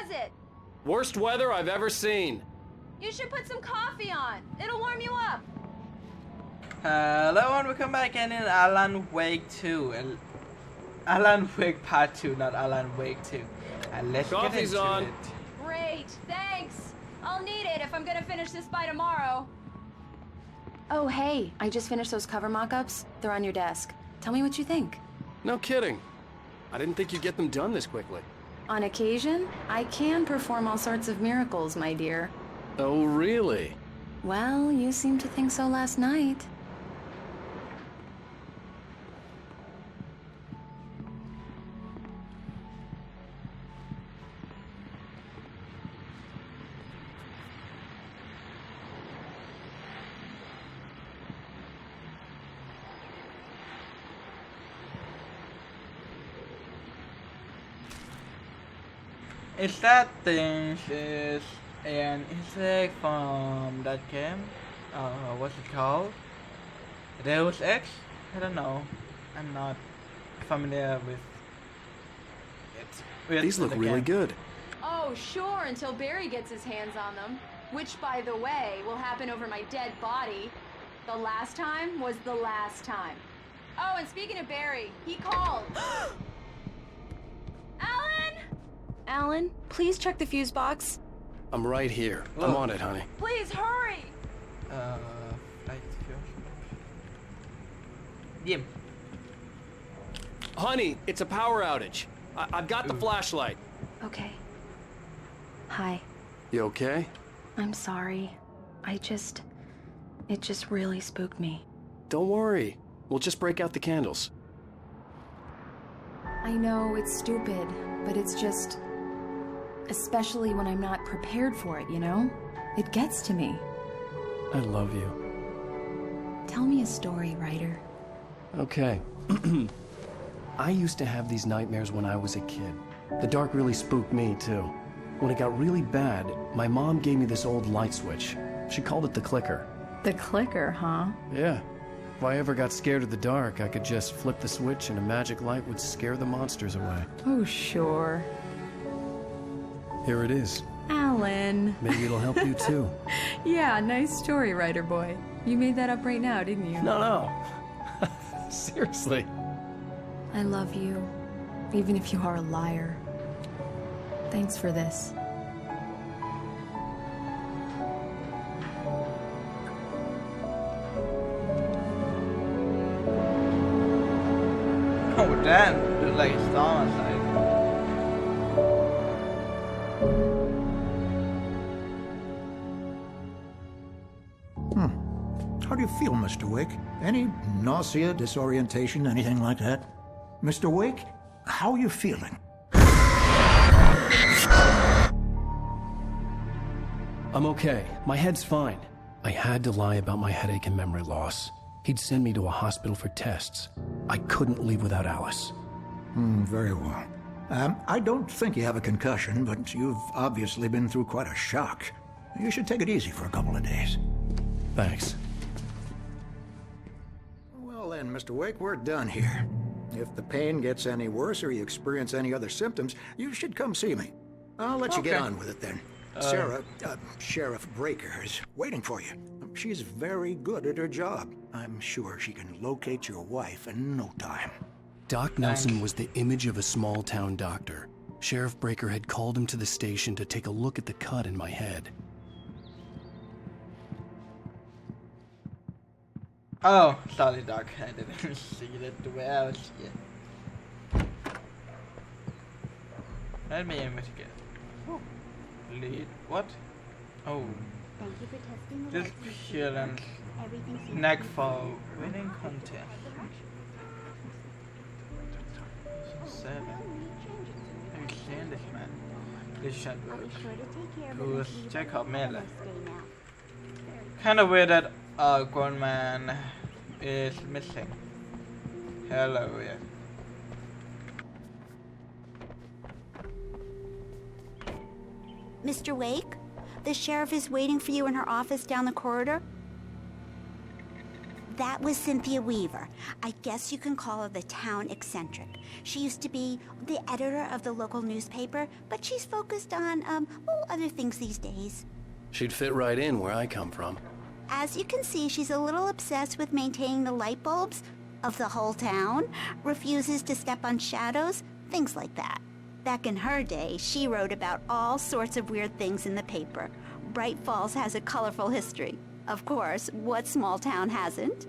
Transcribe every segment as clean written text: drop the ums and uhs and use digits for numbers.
was it? Worst weather I've ever seen. You should put some coffee on. It'll warm you up. Hello and welcome back again in Alan Wake 2. Alan Wake Part 2, not Alan Wake 2. And let's Coffee's get into on. it. Great, thanks. I'll need it if I'm gonna finish this by tomorrow. Oh, hey, I just finished those cover mock-ups. They're on your desk. Tell me what you think. No kidding. I didn't think you'd get them done this quickly. On occasion, I can perform all sorts of miracles, my dear. Oh, really? Well, you seemed to think so last night. Is that thing is an Easter egg from that game? What's it called? Deus Ex? I don't know. I'm not familiar with it. These look really good. Oh, sure, until Barry gets his hands on them. Which, by the way, will happen over my dead body. The last time was the last time. Oh, and speaking of Barry, he called. Alan! Alan, please check the fuse box. I'm right here. Whoa. I'm on it, honey. Please hurry! Flight fuel. Jim. Honey, it's a power outage. I've got the flashlight. Okay. Hi. You okay? I'm sorry. It just really spooked me. Don't worry. We'll just break out the candles. I know it's stupid, but it's just... Especially when I'm not prepared for it, you know? It gets to me. I love you. Tell me a story, writer. Okay. I used to have these nightmares when I was a kid. The dark really spooked me, too. When it got really bad, my mom gave me this old light switch. She called it the clicker. The clicker, huh? Yeah. If I ever got scared of the dark, I could just flip the switch and a magic light would scare the monsters away. Oh, sure. Here it is. Alan. Maybe it'll help you, too. Yeah, nice story, writer boy. You made that up right now, didn't you? No. Seriously. I love you, even if you are a liar. Thanks for this. Oh damn, it's like a star inside. How do you feel, Mr. Wake? Any nausea, disorientation, anything like that? Mr. Wake, how are you feeling? I'm okay. My head's fine. I had to lie about my headache and memory loss. He'd send me to a hospital for tests. I couldn't leave without Alice. Very well. I don't think you have a concussion, but you've obviously been through quite a shock. You should take it easy for a couple of days. Thanks. Well then, Mr. Wake, we're done here. If the pain gets any worse or you experience any other symptoms, you should come see me. I'll let you get on with it then. Sarah, Sheriff Breaker, is waiting for you. She's very good at her job. I'm sure she can locate your wife in no time. Doc Nelson was the image of a small-town doctor. Sheriff Breaker had called him to the station to take a look at the cut in my head. Oh, sorry, Doc. I didn't see that the way I was here. Let me investigate. Lead. What? Oh. Thank you for testing the This appearance. Neck for winning contest. 7. I'm seeing this man. This shot I'll be works. sure to take care of Who it is if you Jacob have Miller? a stay now. Kind of weird that a grown man is missing. Hello, yeah. Mr. Wake, the sheriff is waiting for you in her office down the corridor. That was Cynthia Weaver. I guess you can call her the town eccentric. She used to be the editor of the local newspaper, but she's focused on, other things these days. She'd fit right in where I come from. As you can see, she's a little obsessed with maintaining the light bulbs of the whole town, refuses to step on shadows, things like that. Back in her day, she wrote about all sorts of weird things in the paper. Bright Falls has a colorful history. Of course, what small town hasn't?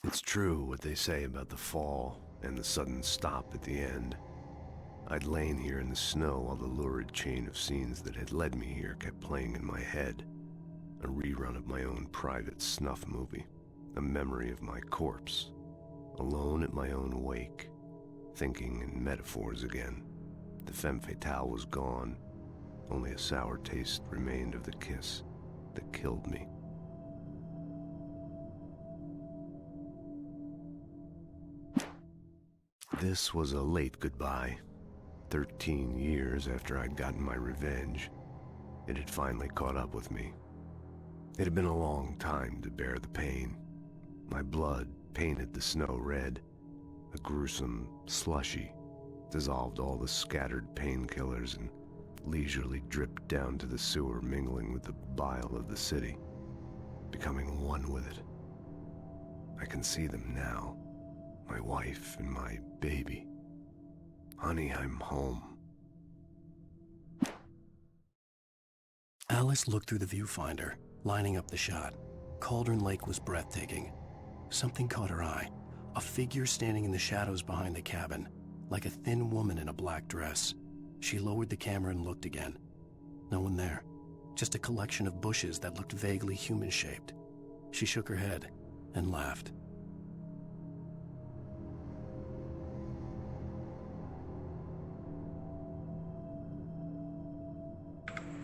It's true what they say about the fall and the sudden stop at the end. I'd lain here in the snow while the lurid chain of scenes that had led me here kept playing in my head. A rerun of my own private snuff movie. A memory of my corpse. Alone at my own wake. Thinking in metaphors again. The femme fatale was gone. Only a sour taste remained of the kiss that killed me. This was a late goodbye. 13 years after I'd gotten my revenge, it had finally caught up with me. It had been a long time to bear the pain. My blood painted the snow red. A gruesome slushy dissolved all the scattered painkillers and leisurely dripped down to the sewer, mingling with the bile of the city, becoming one with it. I can see them now, my wife and my baby. Honey, I'm home. Alice looked through the viewfinder, lining up the shot. Cauldron Lake was breathtaking. Something caught her eye. A figure standing in the shadows behind the cabin, like a thin woman in a black dress. She lowered the camera and looked again. No one there. Just a collection of bushes that looked vaguely human-shaped. She shook her head and laughed.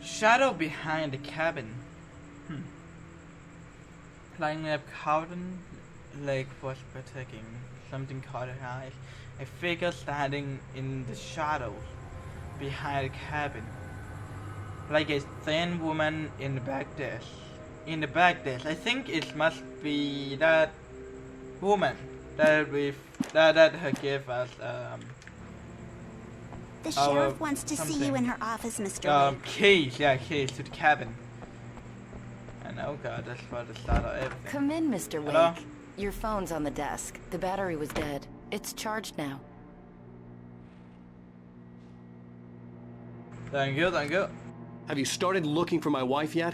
Shadow behind the cabin. Lining up Cauldron Lake was breathtaking. Something caught her eyes. A figure standing in the shadows behind the cabin. Like a thin woman in the back desk. I think it must be that woman that her give us The sheriff wants to see you in her office, Mr. Wake. Keys to the cabin. And oh god, that's for the start of everything. Come in, Mr. Wake. Hello? Your phone's on the desk. The battery was dead. It's charged now. Thank you. Have you started looking for my wife yet?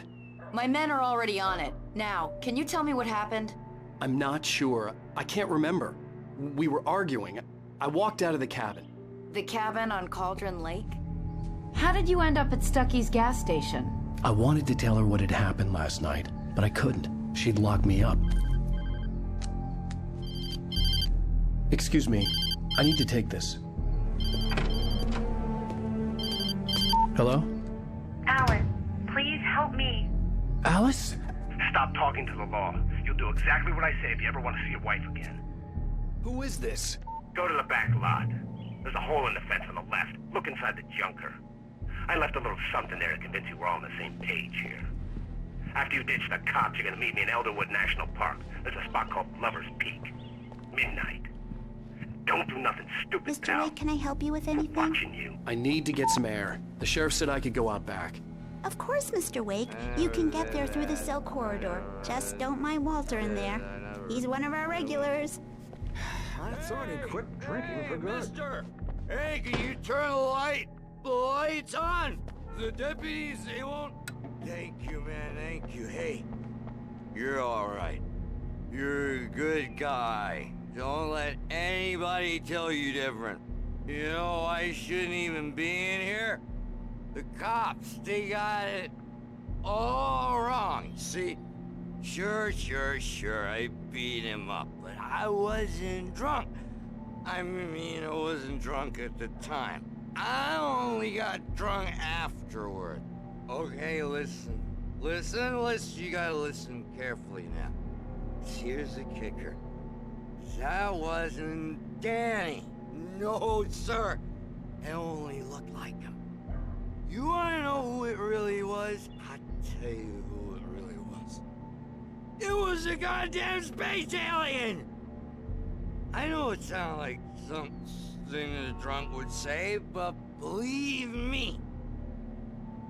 My men are already on it. Now, can you tell me what happened? I'm not sure. I can't remember. We were arguing. I walked out of the cabin. The cabin on Cauldron Lake? How did you end up at Stucky's gas station? I wanted to tell her what had happened last night, but I couldn't. She'd locked me up. Excuse me. I need to take this. Hello? Alice, please help me. Alice? Stop talking to the law. You'll do exactly what I say if you ever want to see your wife again. Who is this? Go to the back lot. There's a hole in the fence on the left. Look inside the junker. I left a little something there to convince you we're all on the same page here. After you ditch the cops, you're gonna meet me in Elderwood National Park. There's a spot called Lover's Peak. Midnight. Don't do nothing stupid, Mr. pal. Wake, can I help you with We're anything? watching you. I need to get some air. The sheriff said I could go out back. Of course, Mr. Wake. You can get there through the cell corridor. Just don't mind Walter in there. He's one of our regulars. I thought he quit drinking for good. Mister! Hey, can you turn the light? The light's on! The deputies, they won't... Thank you, man, thank you. Hey, you're alright. You're a good guy. Don't let anybody tell you different. You know, I shouldn't even be in here. The cops, they got it all wrong. See, sure, I beat him up, but I wasn't drunk. I mean, I wasn't drunk at the time. I only got drunk afterward. Okay, listen. Listen, you gotta listen carefully now. Here's the kicker. That wasn't Danny. No, sir. It only looked like him. You wanna know who it really was? I'll tell you who it really was. It was a goddamn space alien! I know it sounds like something a drunk would say, but believe me,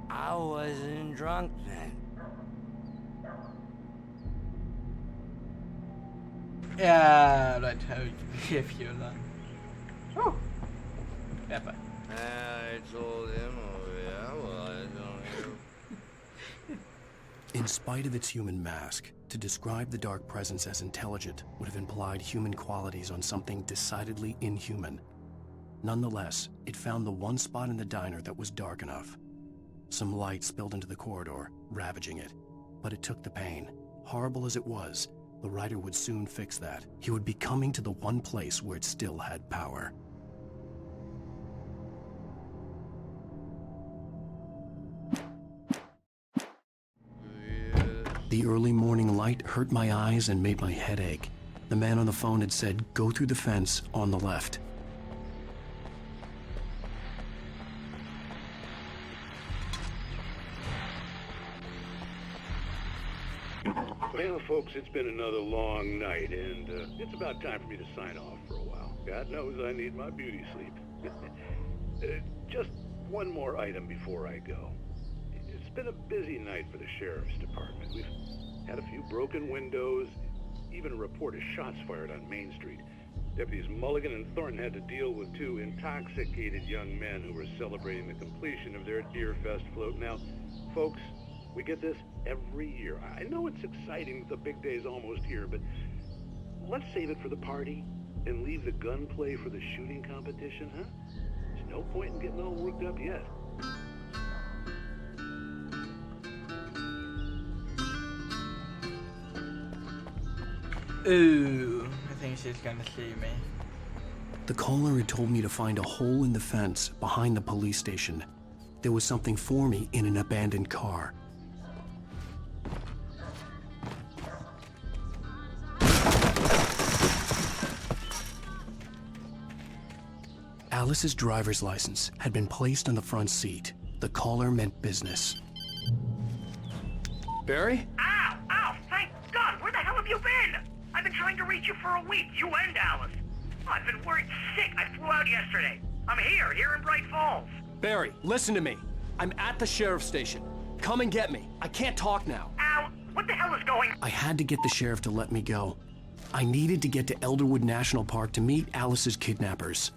I wasn't drunk then. Ja, dat geef je dan. Oeh. Pepper. I told him, oh yeah, well, I don't hear. In spite of its human mask, to describe the dark presence as intelligent would have implied human qualities on something decidedly inhuman. Nonetheless, it found the one spot in the diner that was dark enough. Some light spilled into the corridor, ravaging it. But it took the pain. Horrible as it was, the writer would soon fix that. He would be coming to the one place where it still had power. The early morning light hurt my eyes and made my head ache. The man on the phone had said, "Go through the fence on the left." Well, folks, it's been another long night, and it's about time for me to sign off for a while. God knows I need my beauty sleep. Just one more item before I go. It's been a busy night for the Sheriff's Department. We've had a few broken windows, even a report of shots fired on Main Street. Deputies Mulligan and Thornton had to deal with two intoxicated young men who were celebrating the completion of their Deer Fest float. Now, folks, we get this every year. I know it's exciting, the big day's almost here, but let's save it for the party and leave the gunplay for the shooting competition, huh? There's no point in getting all worked up yet. Ooh, I think she's gonna see me. The caller had told me to find a hole in the fence behind the police station. There was something for me in an abandoned car. Alice's driver's license had been placed on the front seat. The caller meant business. Barry? Ow! Ow! Thank God! Where the hell have you been? I've been trying to reach you for a week, you and Alice. I've been worried sick. I flew out yesterday. I'm here in Bright Falls. Barry, listen to me. I'm at the sheriff's station. Come and get me. I can't talk now. Ow! What the hell is going on? I had to get the sheriff to let me go. I needed to get to Elderwood National Park to meet Alice's kidnappers.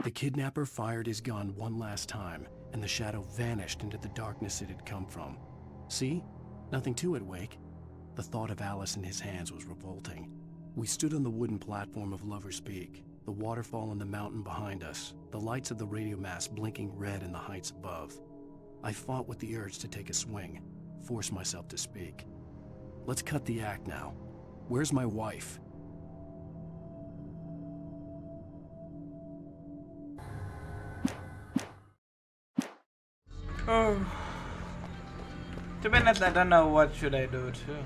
The kidnapper fired his gun one last time, and the shadow vanished into the darkness it had come from. See? Nothing to it, Wake. The thought of Alice in his hands was revolting. We stood on the wooden platform of Lover's Peak, the waterfall on the mountain behind us, the lights of the radio mast blinking red in the heights above. I fought with the urge to take a swing, force myself to speak. Let's cut the act now. Where's my wife? Oh. To be honest, I don't know what should I do too.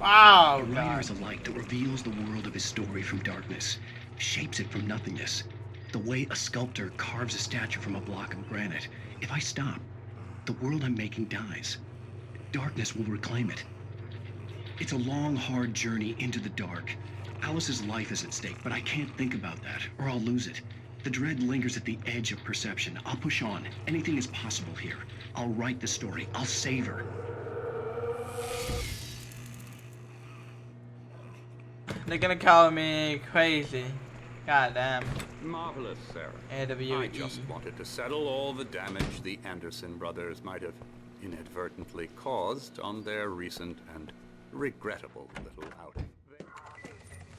Wow, A writer is a light that reveals the world of his story from darkness, shapes it from nothingness. The way a sculptor carves a statue from a block of granite. If I stop, the world I'm making dies. Darkness will reclaim it. It's a long, hard journey into the dark. Alice's life is at stake, but I can't think about that, or I'll lose it. The dread lingers at the edge of perception. I'll push on. Anything is possible here. I'll write the story. I'll save her. They're gonna call me crazy. God damn. Marvelous, Sarah. AWE. I just wanted to settle all the damage the Anderson brothers might have inadvertently caused on their recent and regrettable little outing.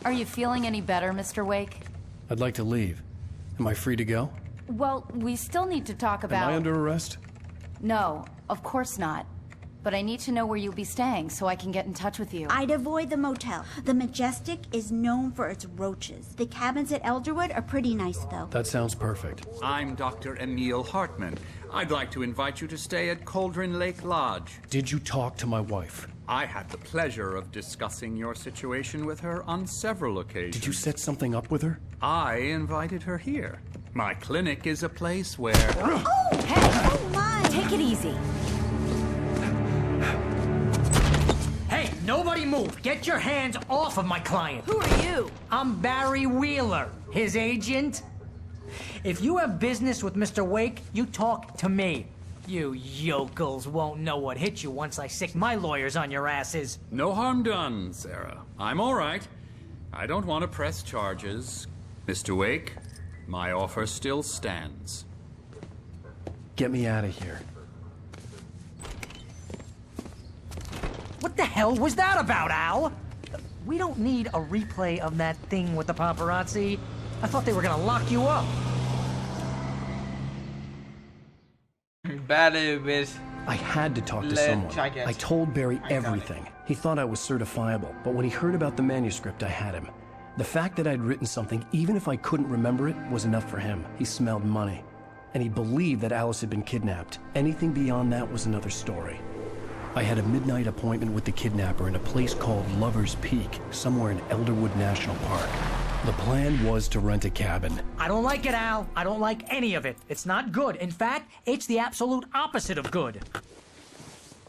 Are you feeling any better, Mr. Wake? I'd like to leave. Am I free to go? Well, we still need to talk about... Am I under arrest? No, of course not. But I need to know where you'll be staying so I can get in touch with you. I'd avoid the motel. The Majestic is known for its roaches. The cabins at Elderwood are pretty nice, though. That sounds perfect. I'm Dr. Emil Hartman. I'd like to invite you to stay at Cauldron Lake Lodge. Did you talk to my wife? I had the pleasure of discussing your situation with her on several occasions. Did you set something up with her? I invited her here. My clinic is a place where... Oh! Hey! Oh, my! Take it easy. Hey, nobody move! Get your hands off of my client! Who are you? I'm Barry Wheeler, his agent. If you have business with Mr. Wake, you talk to me. You yokels won't know what hit you once I sick my lawyers on your asses. No harm done, Sarah. I'm all right. I don't want to press charges. Mr. Wake, my offer still stands. Get me out of here. What the hell was that about, Al? We don't need a replay of that thing with the paparazzi. I thought they were gonna lock you up. Barry with... I had to talk to someone. I told Barry everything. He thought I was certifiable, but when he heard about the manuscript, I had him. The fact that I'd written something, even if I couldn't remember it, was enough for him. He smelled money. And he believed that Alice had been kidnapped. Anything beyond that was another story. I had a midnight appointment with the kidnapper in a place called Lover's Peak, somewhere in Elderwood National Park. The plan was to rent a cabin. I don't like it, Al. I don't like any of it. It's not good. In fact, it's the absolute opposite of good.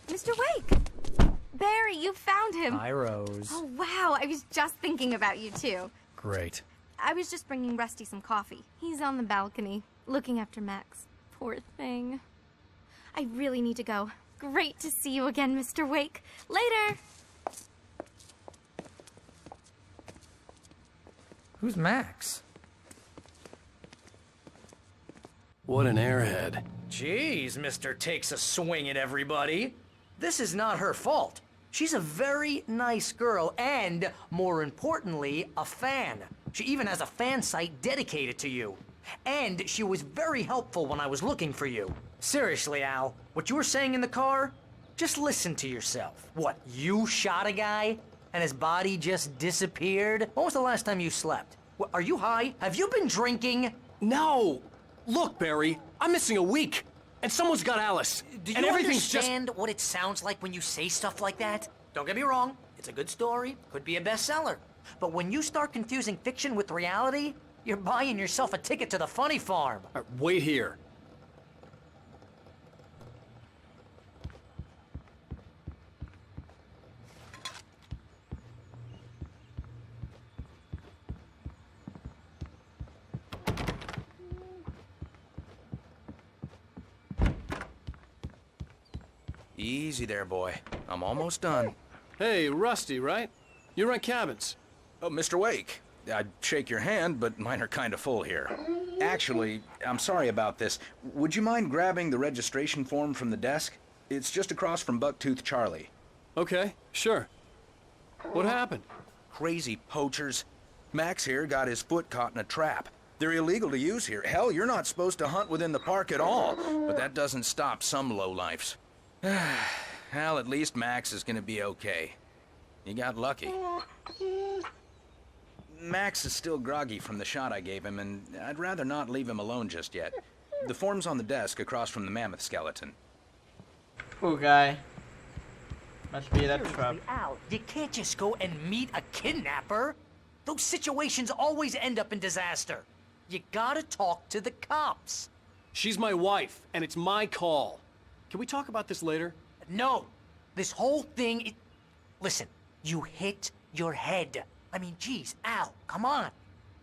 Mr. Wake! Barry, you found him. Hi, Rose. Oh, wow. I was just thinking about you, too. Great. I was just bringing Rusty some coffee. He's on the balcony, looking after Max. Poor thing. I really need to go. Great to see you again, Mr. Wake. Later! Who's Max? What an airhead. Jeez, Mr. Takes a swing at everybody. This is not her fault. She's a very nice girl and, more importantly, a fan. She even has a fan site dedicated to you. And she was very helpful when I was looking for you. Seriously, Al, what you were saying in the car, just listen to yourself. What, you shot a guy and his body just disappeared? When was the last time you slept? What, are you high? Have you been drinking? No! Look, Barry, I'm missing a week. And someone's got Alice. Do and you everything's understand what it sounds like when you say stuff like that? Don't get me wrong, it's a good story, could be a bestseller. But when you start confusing fiction with reality, you're buying yourself a ticket to the funny farm. Wait here. Easy there, boy. I'm almost done. Hey, Rusty, right? You rent cabins. Oh, Mr. Wake. I'd shake your hand, but mine are kind of full here. Actually, I'm sorry about this. Would you mind grabbing the registration form from the desk? It's just across from Bucktooth Charlie. Okay, sure. What happened? Crazy poachers. Max here got his foot caught in a trap. They're illegal to use here. Hell, you're not supposed to hunt within the park at all. But that doesn't stop some lowlifes. Well, at least Max is gonna be okay. You got lucky. Max is still groggy from the shot I gave him, and I'd rather not leave him alone just yet. The form's on the desk across from the mammoth skeleton. Poor guy. Must be that Seriously, trap. Al, you can't just go and meet a kidnapper. Those situations always end up in disaster. You gotta talk to the cops. She's my wife, and it's my call. Can we talk about this later? No. This whole thing... Listen, you hit your head. I mean, geez, Al, come on.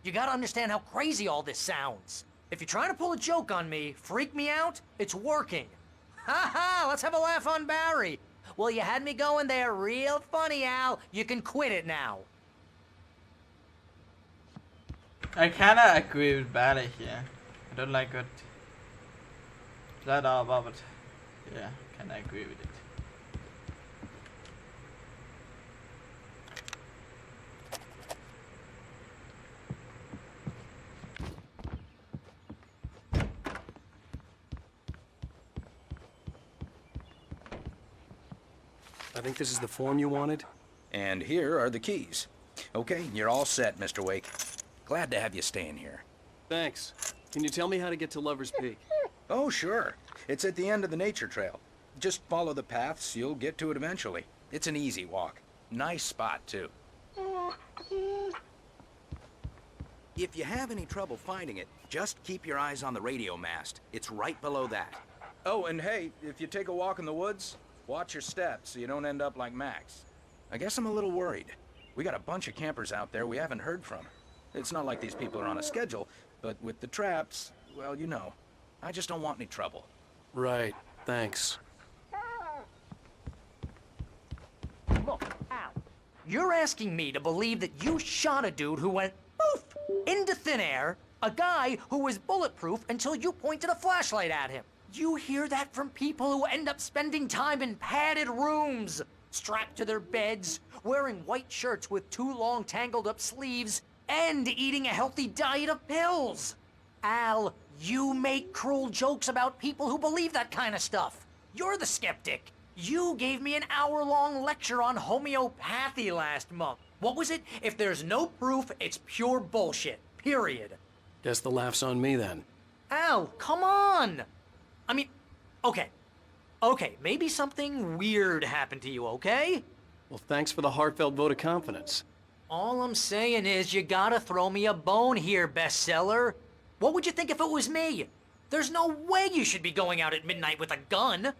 You gotta understand how crazy all this sounds. If you're trying to pull a joke on me, freak me out, it's working. Ha ha, let's have a laugh on Barry. Well, you had me going there real funny, Al. You can quit it now. I kinda agree with Barry here. I don't like it. That all about it. Yeah, kinda agree with it. I think this is the form you wanted. And here are the keys. Okay, you're all set, Mr. Wake. Glad to have you staying here. Thanks. Can you tell me how to get to Lover's Peak? Oh, sure. It's at the end of the nature trail. Just follow the paths, you'll get to it eventually. It's an easy walk. Nice spot, too. If you have any trouble finding it, just keep your eyes on the radio mast. It's right below that. Oh, and hey, if you take a walk in the woods, watch your steps so you don't end up like Max. I guess I'm a little worried. We got a bunch of campers out there we haven't heard from. It's not like these people are on a schedule, but with the traps, well, you know. I just don't want any trouble. Right, thanks. Look, Al, you're asking me to believe that you shot a dude who went poof into thin air, a guy who was bulletproof until you pointed a flashlight at him. You hear that from people who end up spending time in padded rooms, strapped to their beds, wearing white shirts with too long tangled up sleeves, and eating a healthy diet of pills. Al, you make cruel jokes about people who believe that kind of stuff. You're the skeptic. You gave me an hour-long lecture on homeopathy last month. What was it? If there's no proof, it's pure bullshit. Period. Guess the laugh's on me then. Al, come on! I mean, okay. Okay, maybe something weird happened to you, okay? Well, thanks for the heartfelt vote of confidence. All I'm saying is you gotta throw me a bone here, bestseller. What would you think if it was me? There's no way you should be going out at midnight with a gun.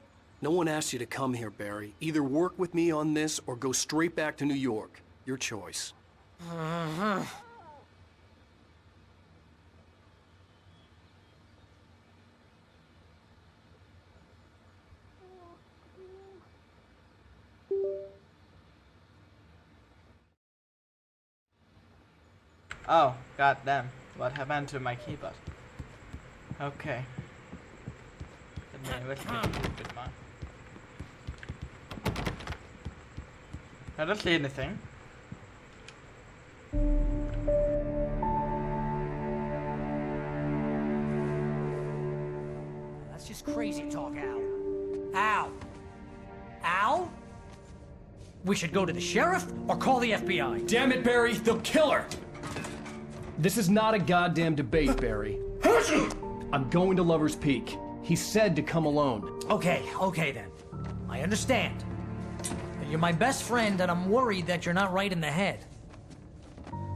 No one asked you to come here, Barry. Either work with me on this or go straight back to New York. Your choice. Oh, goddamn. What happened to my keyboard? Okay. Let me investigate a little bit more. I don't see anything. That's just crazy talk, Al. Al? Al? We should go to the sheriff or call the FBI. Damn it, Barry! They'll kill her! This is not a goddamn debate, Barry. I'm going to Lover's Peak. He said to come alone. Okay then. I understand. You're my best friend, and I'm worried that you're not right in the head.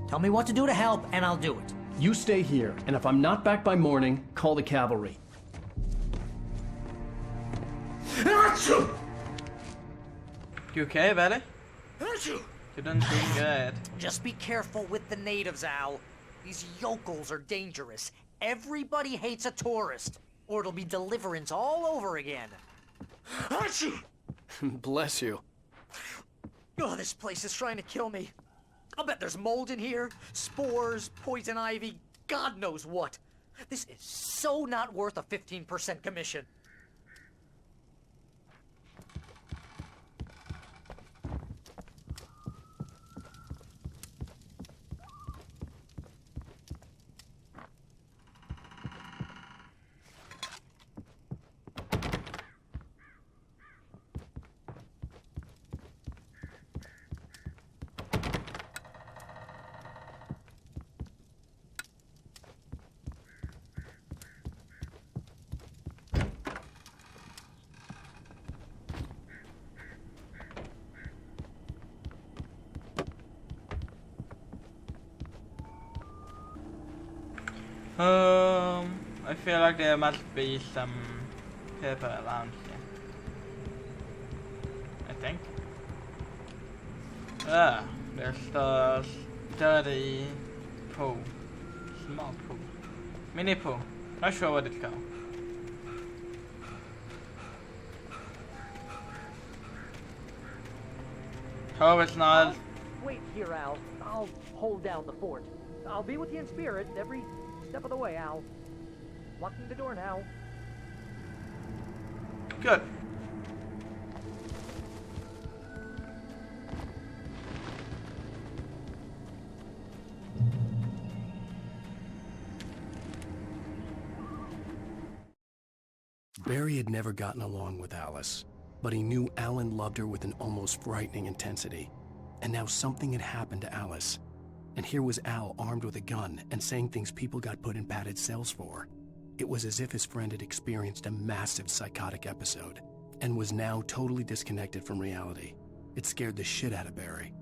Tell me what to do to help, and I'll do it. You stay here, and if I'm not back by morning, call the cavalry. You okay, buddy? You don't seem good. Just be careful with the natives, Al. These yokels are dangerous. Everybody hates a tourist, or it'll be Deliverance all over again. Bless you. Oh, this place is trying to kill me. I'll bet there's mold in here, spores, poison ivy, God knows what. This is so not worth a 15% commission. I feel like there must be some paper around here. I think. Ah, there's the dirty pool. Small pool. Mini pool. Not sure what it's called. Hope it's not. Wait here, Al. I'll hold down the fort. I'll be with you in spirit every step of the way, Al. Locking the door now. Good. Barry had never gotten along with Alice. but he knew Alan loved her with an almost frightening intensity. And now something had happened to Alice. And here was Al armed with a gun and saying things people got put in padded cells for. It was as if his friend had experienced a massive psychotic episode and was now totally disconnected from reality. It scared the shit out of Barry.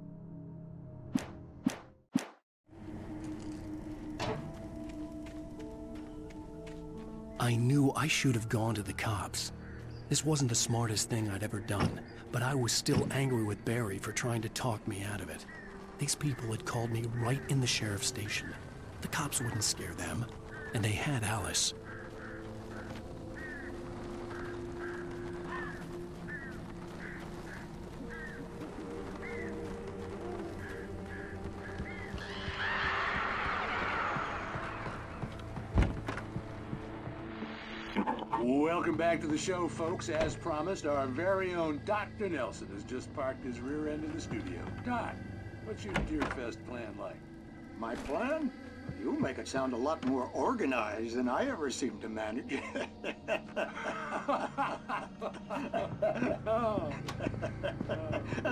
I knew I should have gone to the cops. This wasn't the smartest thing I'd ever done, but I was still angry with Barry for trying to talk me out of it. These people had called me right in the sheriff's station. The cops wouldn't scare them, and they had Alice. Welcome back to the show, folks. As promised, our very own Dr. Nelson has just parked his rear end in the studio. Doc, what's your Deerfest plan like? My plan? You make it sound a lot more organized than I ever seem to manage.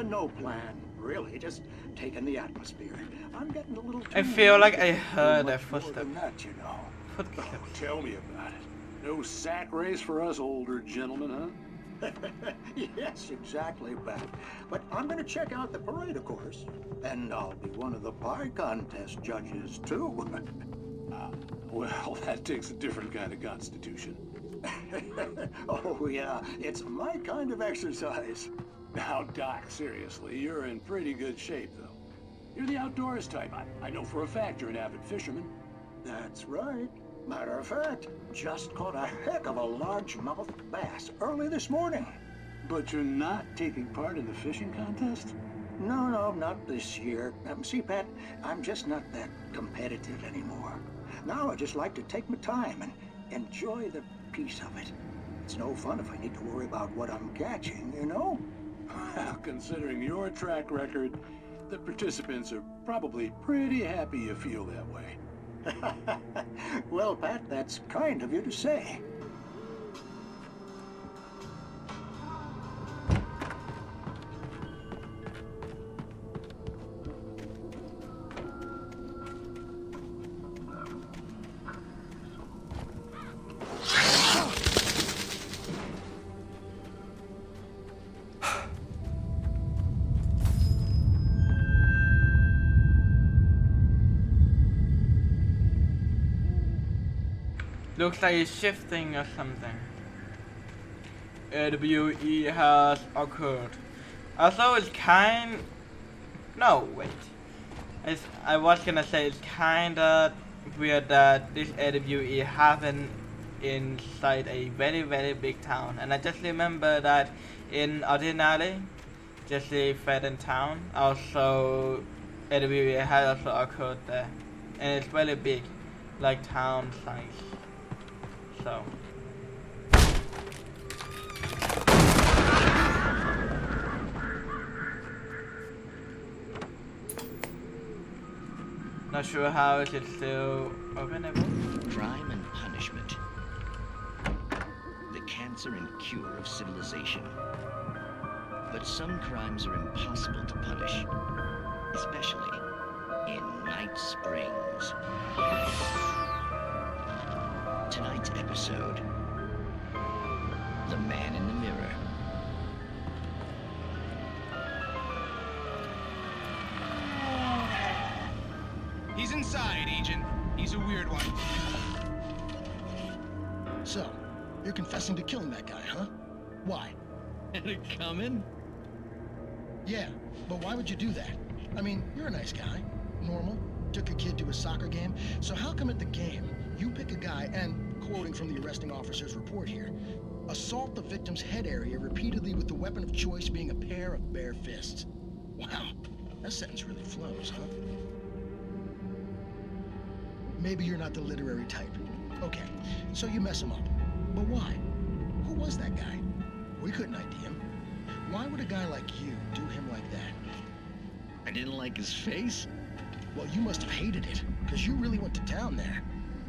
No plan, really. Just taking the atmosphere. I'm getting a little too I feel like I heard a footstep. That, you know. Oh, tell me about it. No sack race for us older gentlemen, huh? Yes, exactly, Pat. But I'm going to check out the parade, of course. And I'll be one of the pie contest judges, too. Well, that takes a different kind of constitution. Oh, yeah. It's my kind of exercise. Now, Doc, seriously, you're in pretty good shape, though. You're the outdoors type. I know for a fact you're an avid fisherman. That's right. Matter of fact, just caught a heck of a largemouth bass early this morning. But you're not taking part in the fishing contest? No, not this year. See, Pat, I'm just not that competitive anymore. Now I just like to take my time and enjoy the peace of it. It's no fun if I need to worry about what I'm catching, you know? Well, considering your track record, the participants are probably pretty happy you feel that way. Well, Pat, that's kind of you to say. Looks like it's shifting or something. AWE has occurred. Also, it's no, wait. I was gonna say it's kinda weird that this AWE happened inside a very, very big town. And I just remember that in Ordinary, just a Fedden town, also AWE has also occurred there. And it's very big, like town size. So. Not sure how is it still openable. Crime and punishment. The cancer and cure of civilization. But some crimes are impossible to punish, especially in Night Springs. Tonight's episode, The Man in the Mirror. He's inside, Agent. He's a weird one. So, you're confessing to killing that guy, huh? Why? Had it coming? Yeah, but why would you do that? I mean, you're a nice guy. Normal. Took a kid to a soccer game. So how come at the game, you pick a guy and, quoting from the arresting officer's report here, assault the victim's head area repeatedly with the weapon of choice being a pair of bare fists? Wow, that sentence really flows, huh? Maybe you're not the literary type. Okay, so you mess him up. But why? Who was that guy? We couldn't ID him. Why would a guy like you do him like that? I didn't like his face? Well, you must have hated it, because you really went to town there.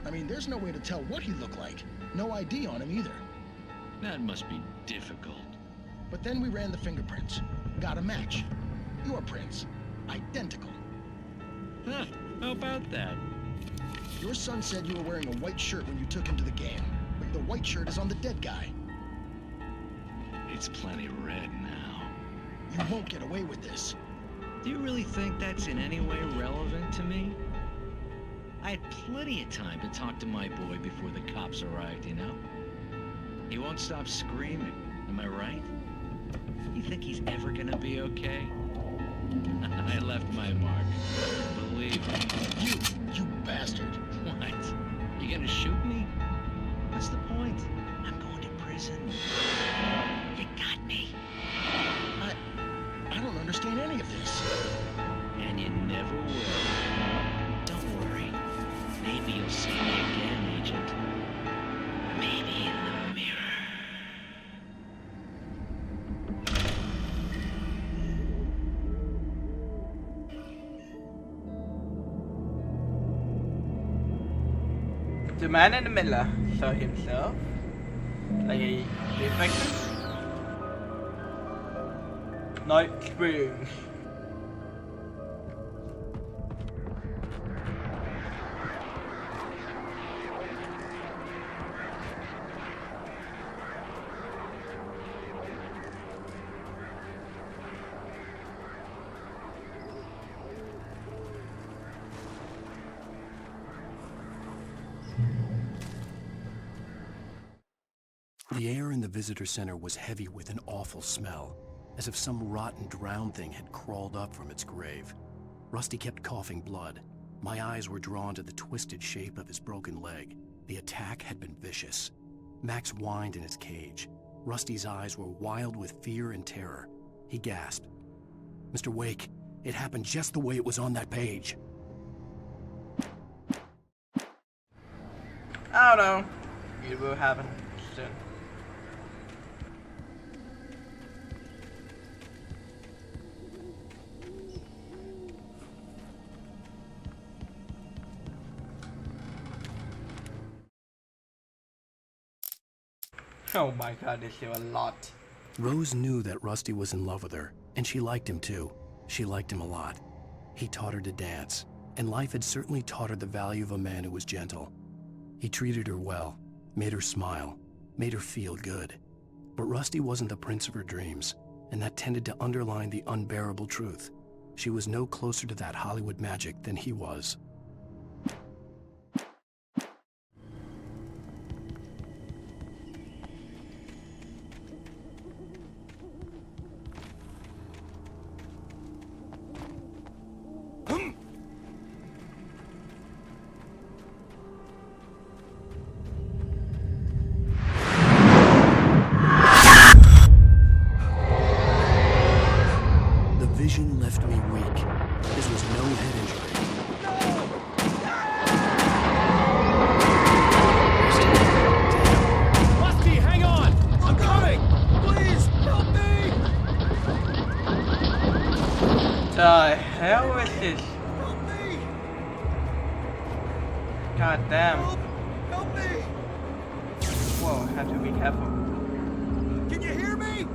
I mean, there's no way to tell what he looked like. No ID on him either. That must be difficult. But then we ran the fingerprints. Got a match. Your prints. Identical. Huh, how about that? Your son said you were wearing a white shirt when you took him to the game. But the white shirt is on the dead guy. It's plenty red now. You won't get away with this. Do you really think that's in any way relevant to me? I had plenty of time to talk to my boy before the cops arrived, you know? He won't stop screaming, am I right? You think he's ever gonna be okay? I left my mark. Believe me. You bastard. What? You gonna shoot me? What's the point? I'm going to prison. You got me. I don't understand any of this. And you never will. Don't worry. Maybe you'll see me again, Agent. Maybe in the mirror. The man in the mirror saw himself like a reflection. Night Springs. The air in the visitor center was heavy with an awful smell, as if some rotten drowned thing had crawled up from its grave. Rusty kept coughing blood. My eyes were drawn to the twisted shape of his broken leg. The attack had been vicious. Max whined in his cage. Rusty's eyes were wild with fear and terror. He gasped. "Mr. Wake, it happened just the way it was on that page." I don't know. It will happen soon. Oh my god, they show a lot. Rose knew that Rusty was in love with her, and she liked him too. She liked him a lot. He taught her to dance, and life had certainly taught her the value of a man who was gentle. He treated her well, made her smile, made her feel good. But Rusty wasn't the prince of her dreams, and that tended to underline the unbearable truth. She was no closer to that Hollywood magic than he was. Vision left me weak. This was no head injury. Rusty, hang on! I'm coming! Please, help me! The hell is this? Help me! God damn. Help me! Whoa, have to be careful. Can you hear me?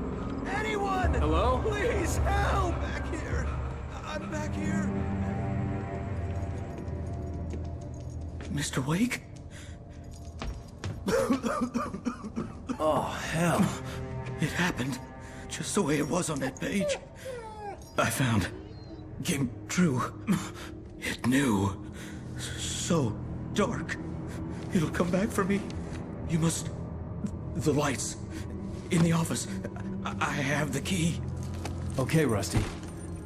Anyone? Hello? Please, help! Back here. I'm back here. Mr. Wake? Oh, hell. It happened just the way it was on that page. I found. Came true. It knew. So dark. It'll come back for me. You must... The lights. In the office. I have the key. Okay, Rusty.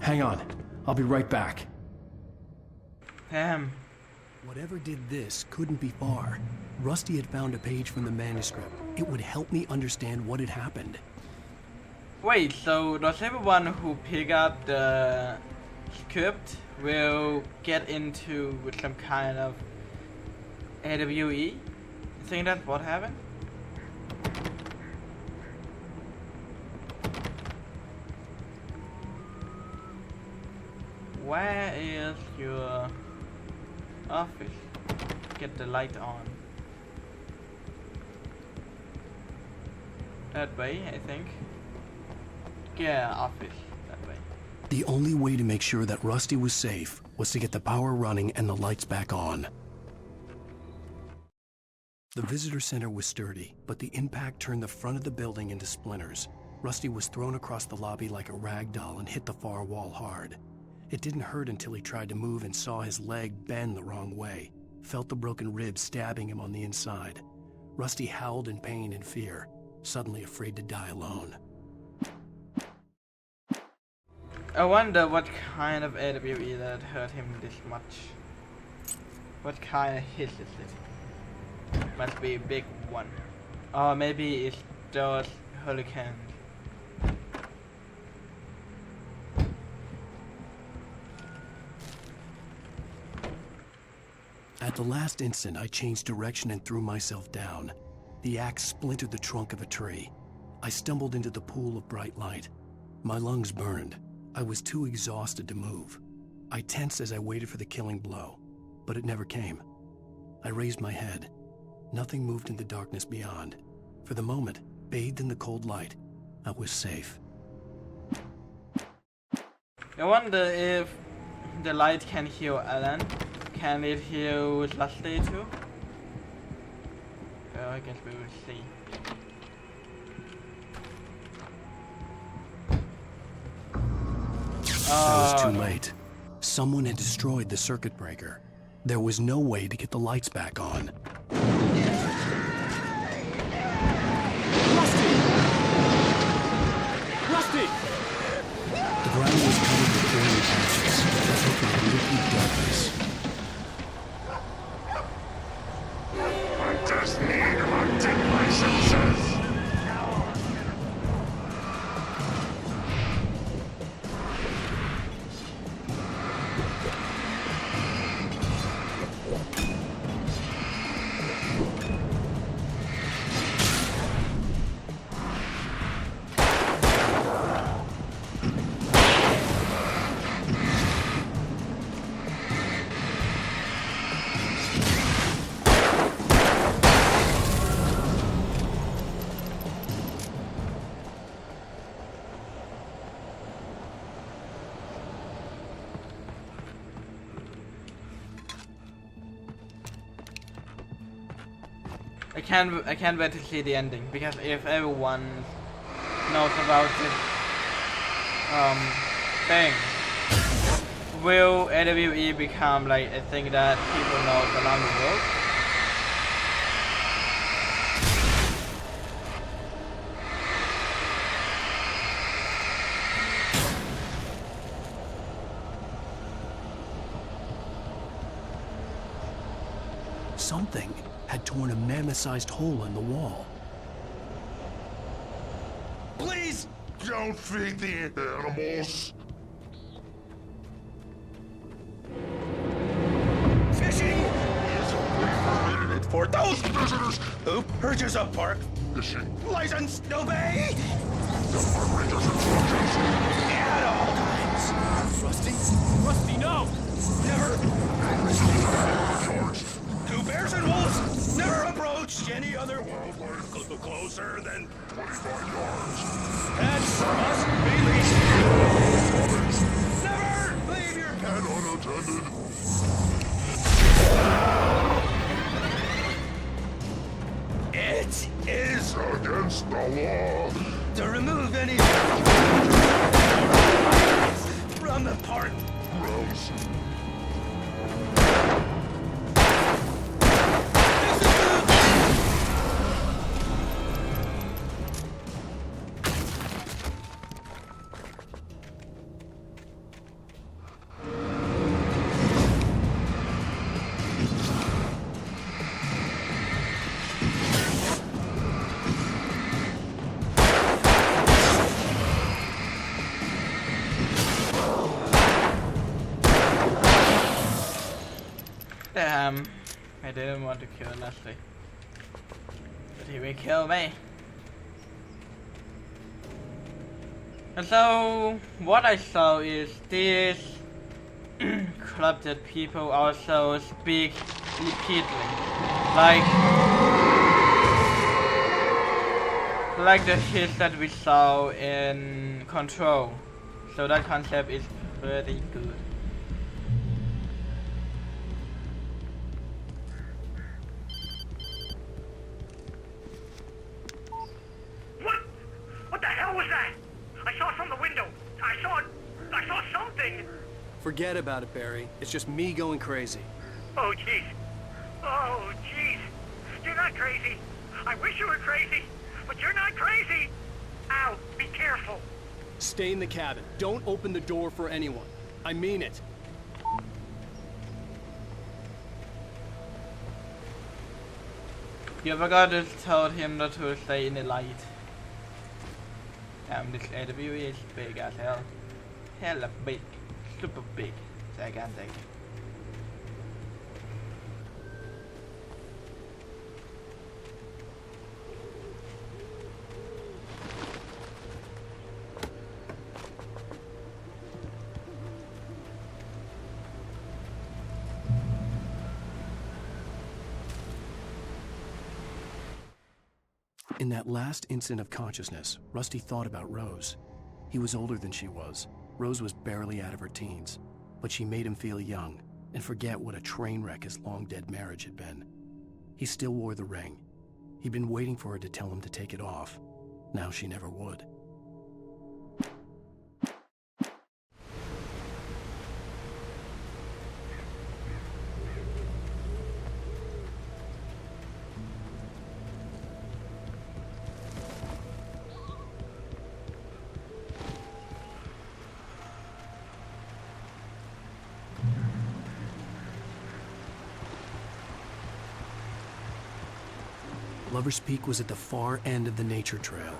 Hang on. I'll be right back. Damn. Whatever did this couldn't be far. Rusty had found a page from the manuscript. It would help me understand what had happened. Wait, so does everyone who pick up the script will get into some kind of AWE? You think that's what happened? Where is your office? Get the light on. That way, I think. office that way. The only way to make sure that Rusty was safe was to get the power running and the lights back on. The visitor center was sturdy, but the impact turned the front of the building into splinters. Rusty was thrown across the lobby like a rag doll and hit the far wall hard. It didn't hurt until he tried to move and saw his leg bend the wrong way, felt the broken rib stabbing him on the inside. Rusty howled in pain and fear, suddenly afraid to die alone. I wonder what kind of AWE that hurt him this much. What kind of hit is it? Must be a big one. Or maybe it's those hurricanes. At the last instant, I changed direction and threw myself down. The axe splintered the trunk of a tree. I stumbled into the pool of bright light. My lungs burned. I was too exhausted to move. I tensed as I waited for the killing blow, but it never came. I raised my head. Nothing moved in the darkness beyond. For the moment, bathed in the cold light, I was safe. I wonder if the light can heal Alan. Can it heal Leslie too? Well, I guess we will see. It was too late. Someone had destroyed the circuit breaker. There was no way to get the lights back on. Rusty! The ground was covered with burning patches, left in liquid darkness. I just need to until my senses. I can't wait to see the ending, because if everyone knows about this thing, will AWE become like a thing that people know around the world? Something had torn a mammoth-sized hole in the wall. Please don't feed the animals. Fishing is only permitted for those visitors who purchase a park fishing license to obey operators instructions at all times. Rusty, no! Never. Charged. Two bears and wolves never approach any other wildlife closer than 25 yards. That's must be leashed. Never leave your And unattended. It is against the law to remove any from the park. grounds. Damn, I didn't want to kill Leslie, but he will kill me. And so, what I saw is these corrupted people also speak repeatedly. Like, like the shit that we saw in Control. So that concept is pretty good. What the hell was that? I saw it from the window. I saw something. Forget about it, Barry. It's just me going crazy. Oh, jeez. Oh, jeez. You're not crazy. I wish you were crazy, but you're not crazy. Al, be careful. Stay in the cabin. Don't open the door for anyone. I mean it. You forgot to tell him not to stay in the light. This AW is big as hell. Hella big. Super big. Gigantic. In that last instant of consciousness, Rusty thought about Rose. He was older than she was. Rose was barely out of her teens, but she made him feel young and forget what a train wreck his long-dead marriage had been. He still wore the ring. He'd been waiting for her to tell him to take it off. Now she never would. Lover's Peak was at the far end of the nature trail.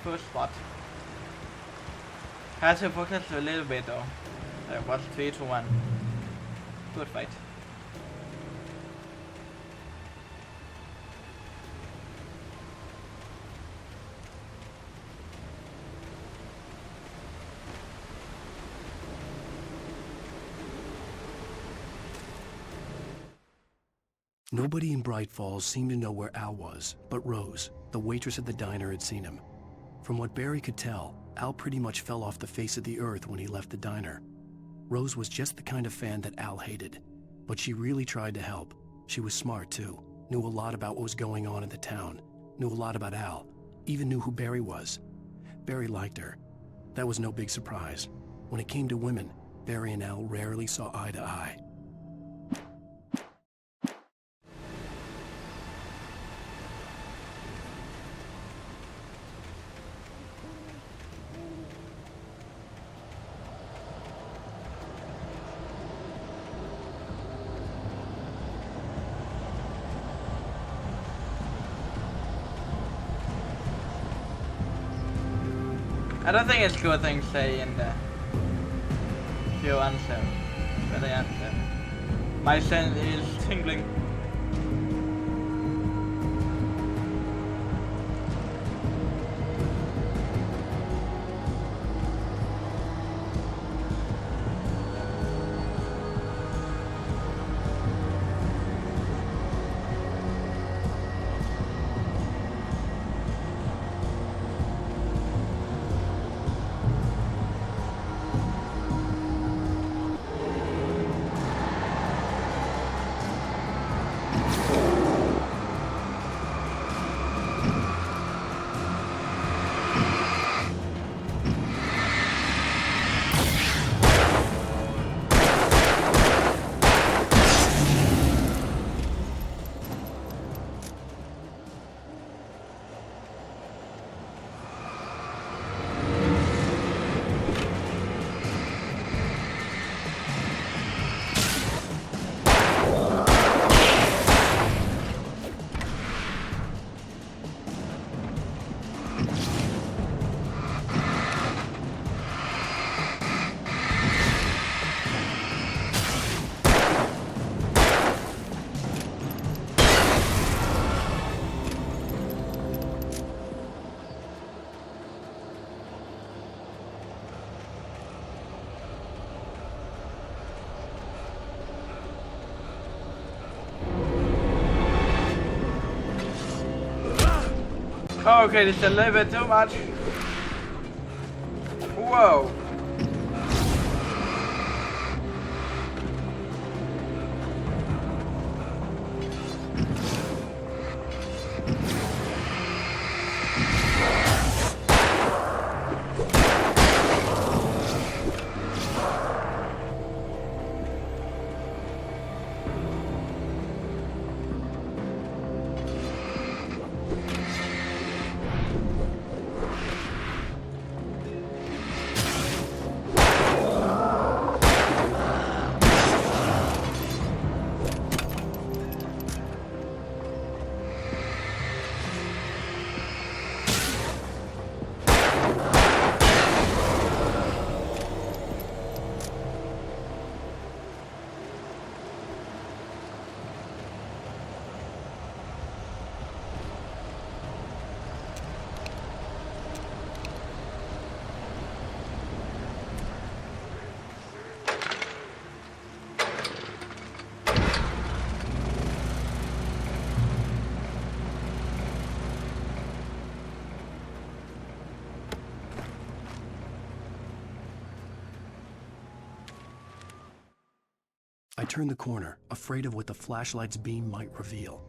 First spot. Had to focus a little bit though. It was 3-1. Good fight. Nobody in Bright Falls seemed to know where Al was, but Rose, the waitress at the diner, had seen him. From what Barry could tell, Al pretty much fell off the face of the earth when he left the diner. Rose was just the kind of fan that Al hated, but she really tried to help. She was smart too, knew a lot about what was going on in the town, knew a lot about Al, even knew who Barry was. Barry liked her. That was no big surprise. When it came to women, Barry and Al rarely saw eye to eye. I don't think it's a good thing to say in the your answer. But the answer. My sense is tingling. Okay, this is a little bit too much. Whoa. I turned the corner, afraid of what the flashlight's beam might reveal.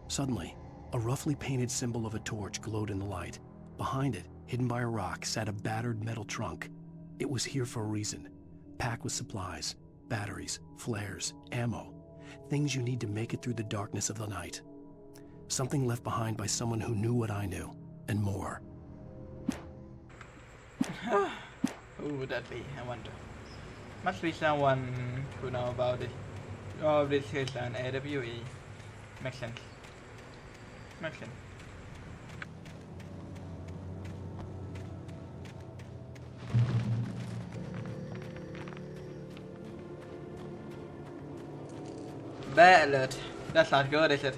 Suddenly, a roughly painted symbol of a torch glowed in the light. Behind it, hidden by a rock, sat a battered metal trunk. It was here for a reason, packed with supplies, batteries, flares, ammo, things you need to make it through the darkness of the night. Something left behind by someone who knew what I knew, and more. Who would that be, I wonder? Must be someone who know about it. Oh, this is an AWE. Makes sense. Makes sense. Bad alert. That's not good, is it?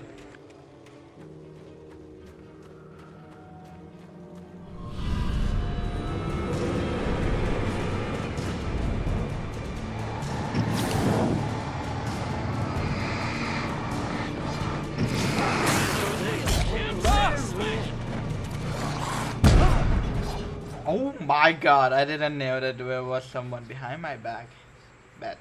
Oh my god, I didn't know that there was someone behind my back. Bad.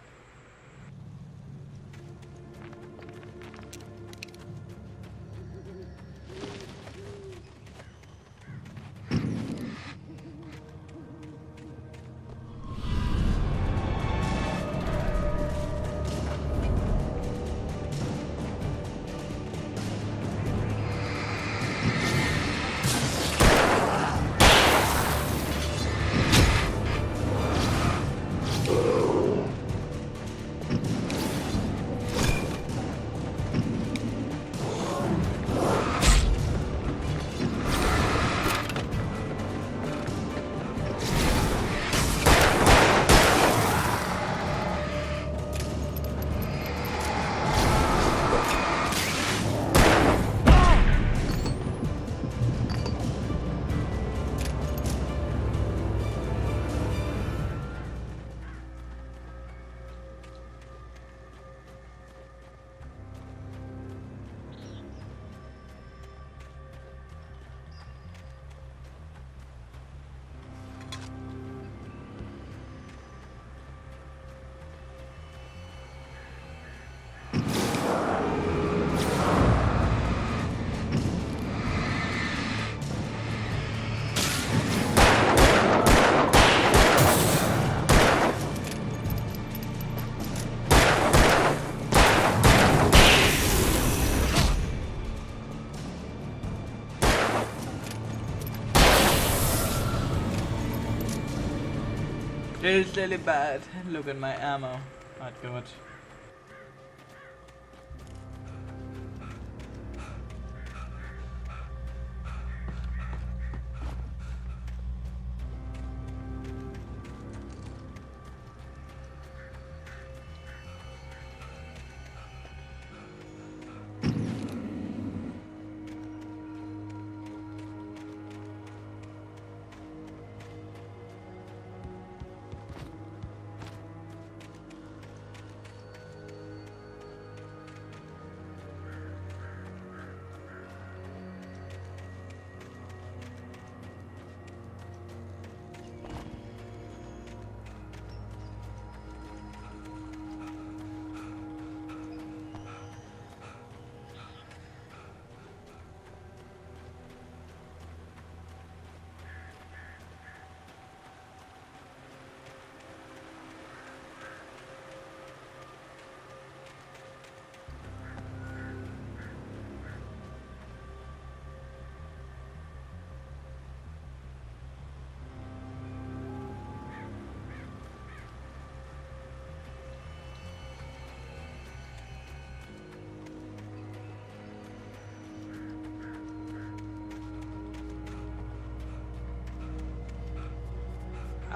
This is really bad. Look at my ammo. Not good.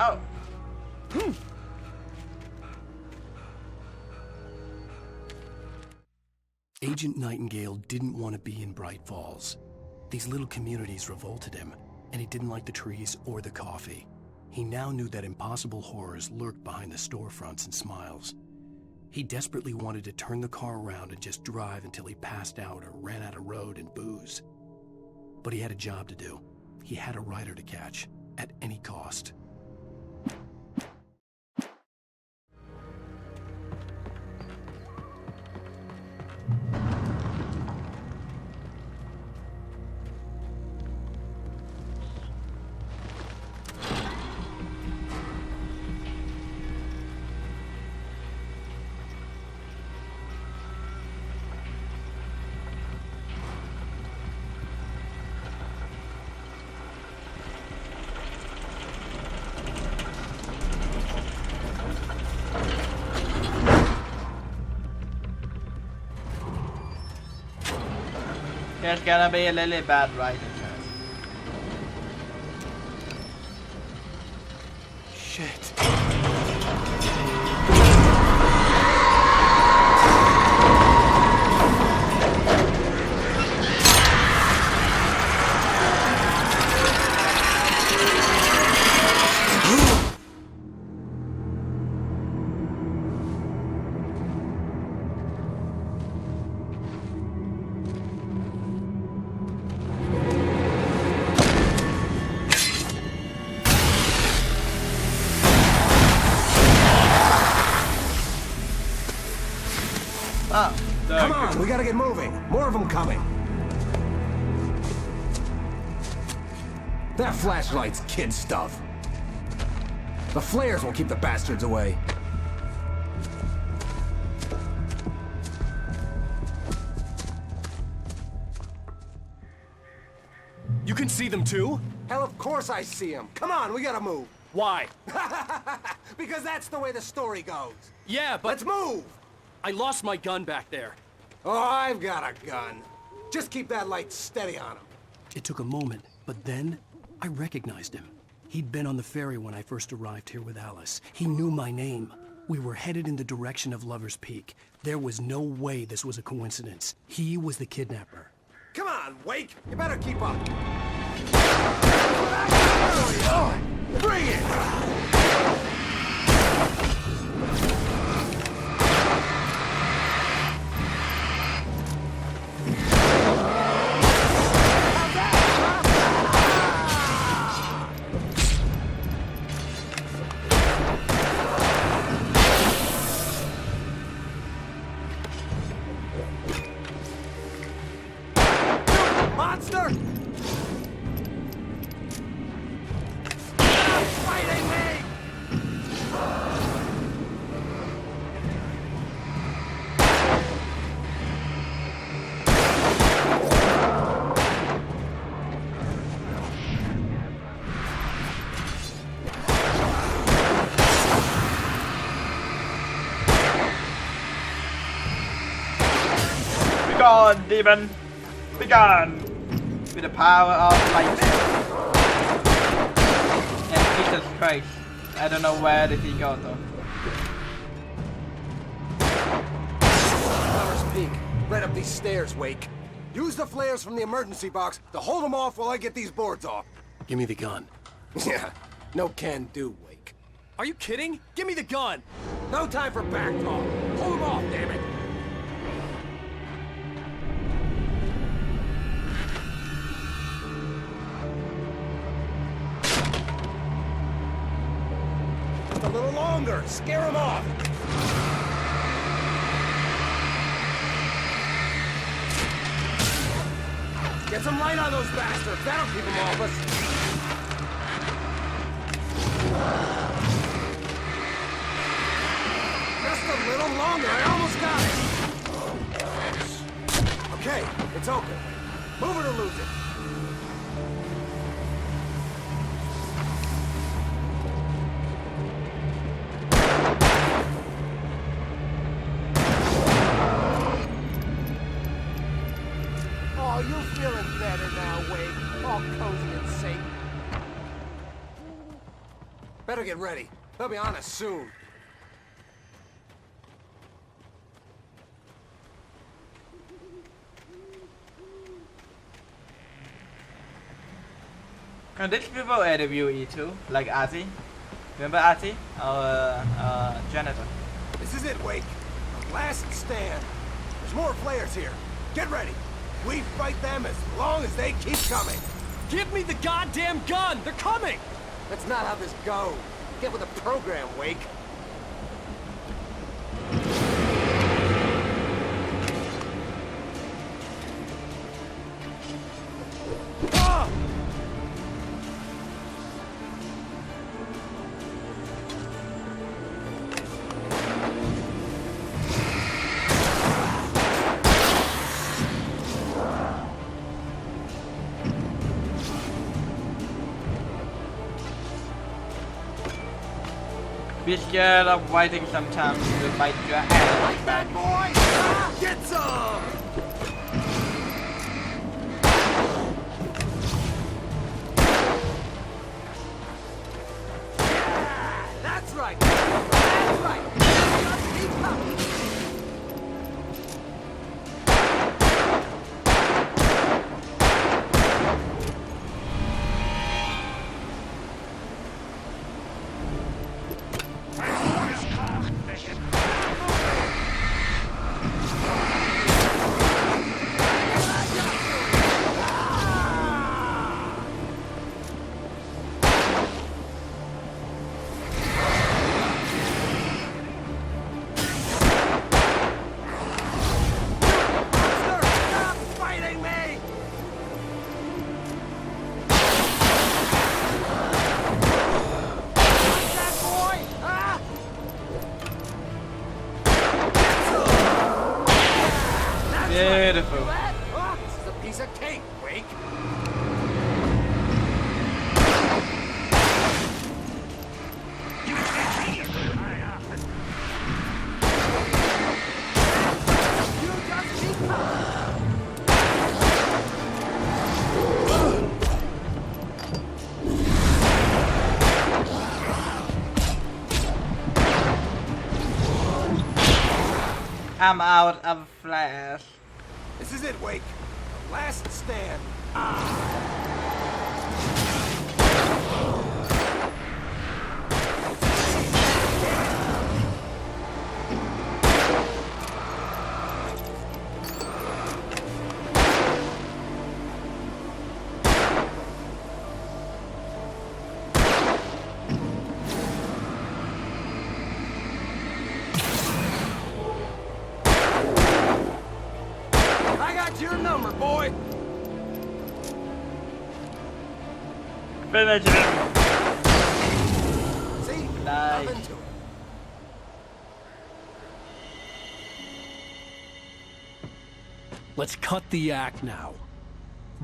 Oh. Agent Nightingale didn't want to be in Bright Falls. These little communities revolted him, and he didn't like the trees or the coffee. He now knew that impossible horrors lurked behind the storefronts and smiles. He desperately wanted to turn the car around and just drive until he passed out or ran out of road and booze. But he had a job to do. He had a rider to catch, at any cost. There's gonna be a really bad ride. Shit. Come on, we gotta get moving. More of them coming. That flashlight's kid stuff. The flares won't keep the bastards away. You can see them too? Hell, of course I see them. Come on, we gotta move. Why? Because that's the way the story goes. Yeah, but... Let's move! I lost my gun back there. Oh, I've got a gun. Just keep that light steady on him. It took a moment, but then I recognized him. He'd been on the ferry when I first arrived here with Alice. He knew my name. We were headed in the direction of Lover's Peak. There was no way this was a coincidence. He was the kidnapper. Come on, Wake! You better keep up. Bring it! Monster! Fighting me! gone, demon! Be gone! With the power of light. And Jesus Christ. I don't know where did he go though. Lover's Peak. Right up these stairs, Wake. Use the flares from the emergency box to hold them off while I get these boards off. Give me the gun. Yeah, no can do, Wake. Are you kidding? Give me the gun! No time for back talk. Hold them off, damn it! Just a little longer. Scare them off. Get some light on those bastards. That'll keep them off us. Just a little longer. I almost got it. Okay, it's open. Move it or lose it. Oh, you're feeling better now, Wade. All cozy and safe. Better get ready. They'll be on us soon. And these people are WWE too, like Ozzy. Remember Ozzy? Our janitor. This is it, Wake. The last stand. There's more flares here. Get ready. We fight them as long as they keep coming. Give me the goddamn gun! They're coming! That's not how this goes. Get with the program, Wake. Ah! Be scared of waiting sometimes to bite your ass. Like that, boy! Ah, get some! Yeah, that's right! That's right! Just keep coming! Beautiful. Oh, this is a piece of cake, Wake. I'm out of flash. This is it, Wake. The last stand. Your number, boy. Finish him. See? Nice. Nothing to it. Let's cut the act now.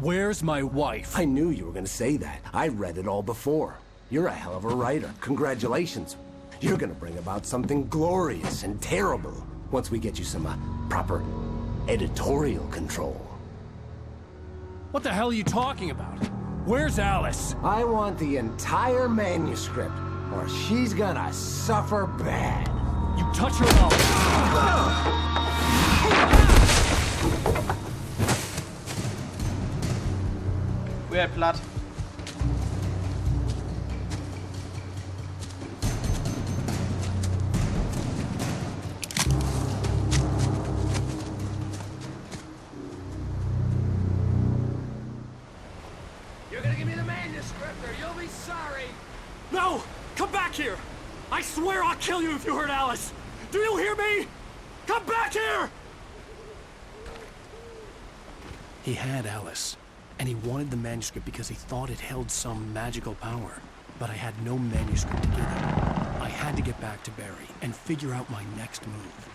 Where's my wife? I knew you were gonna say that. I read it all before. You're a hell of a writer. Congratulations. You're gonna bring about something glorious and terrible once we get you some proper editorial control. What the hell are you talking about? Where's Alice? I want the entire manuscript, or she's gonna suffer bad. You touch her now. Weird plot. You're gonna give me the manuscript, or you'll be sorry. No! Come back here! I swear I'll kill you if you hurt Alice! Do you hear me? Come back here! He had Alice, and he wanted the manuscript because he thought it held some magical power. But I had no manuscript to give him. I had to get back to Barry and figure out my next move.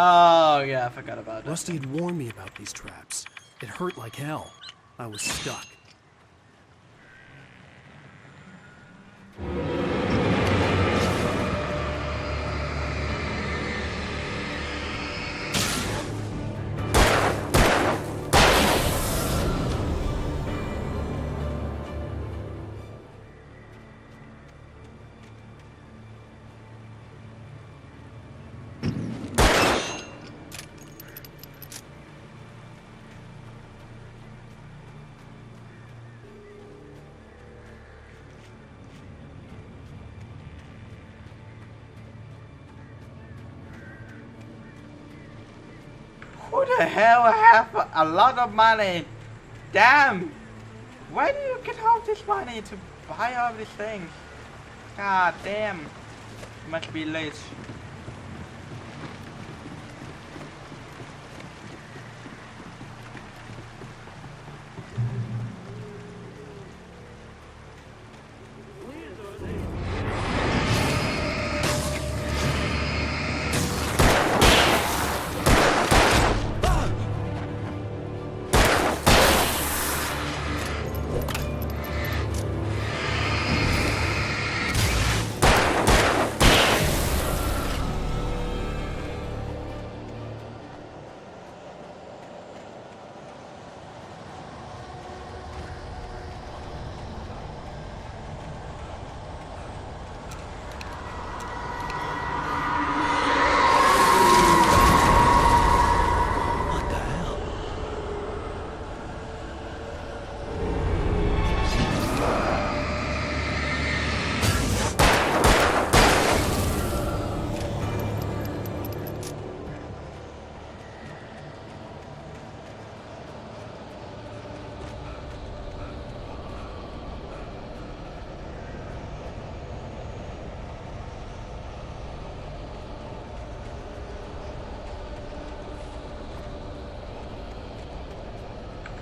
Oh, yeah, I forgot about that. Rusty had warned me about these traps. It hurt like hell. I was stuck. Who the hell have a lot of money? Damn! Where do you get all this money to buy all these things? God damn. Must be rich.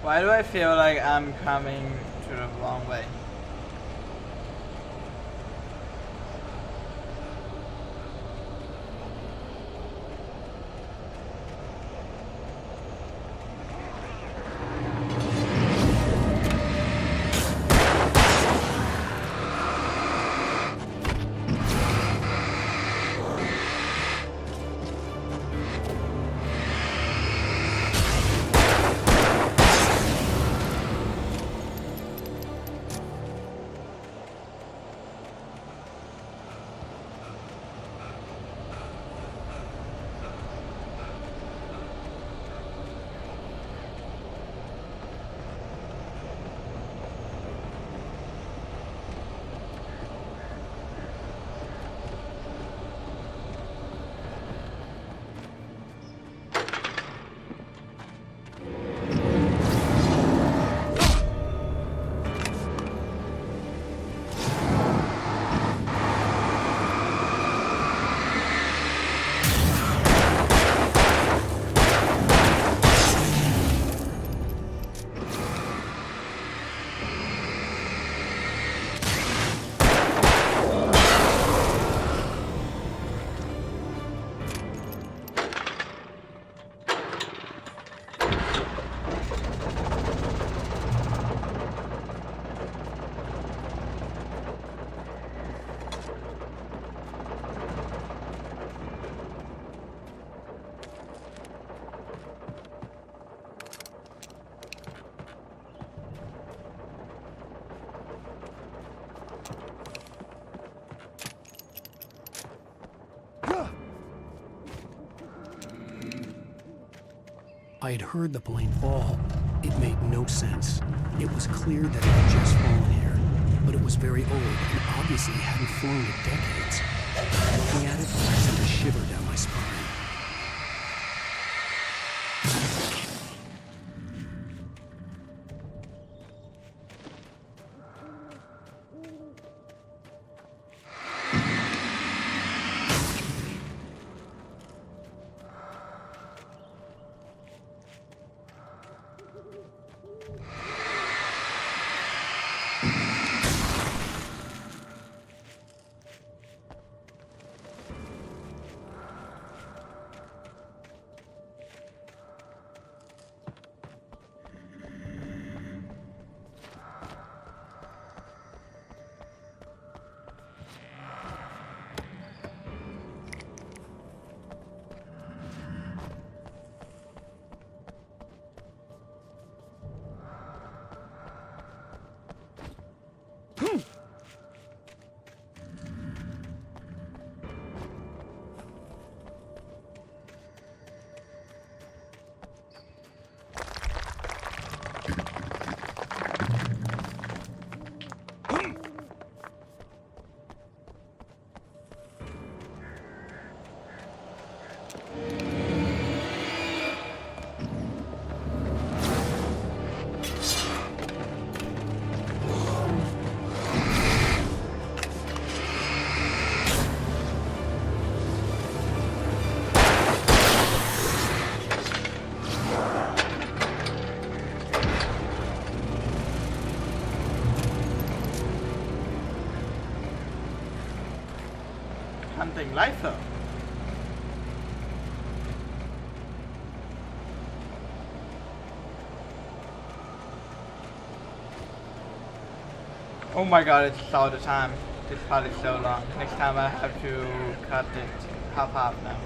Why do I feel like I'm coming to the wrong way? I had heard the plane fall. It made no sense. It was clear that it had just fallen here, but it was very old and obviously hadn't flown in decades. Looking at it, I sent a shiver down my spine. Hunting lifer. Oh my god, it's all the time. This part is so long. Next time I have to cut it half now.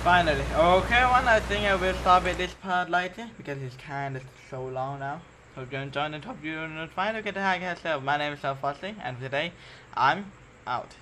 Finally. Okay, one, I think I will stop at this part later because it's kind of so long now. Hope you enjoyed and hope you find okay to hack yourself. My name is Fossi, and today I'm out.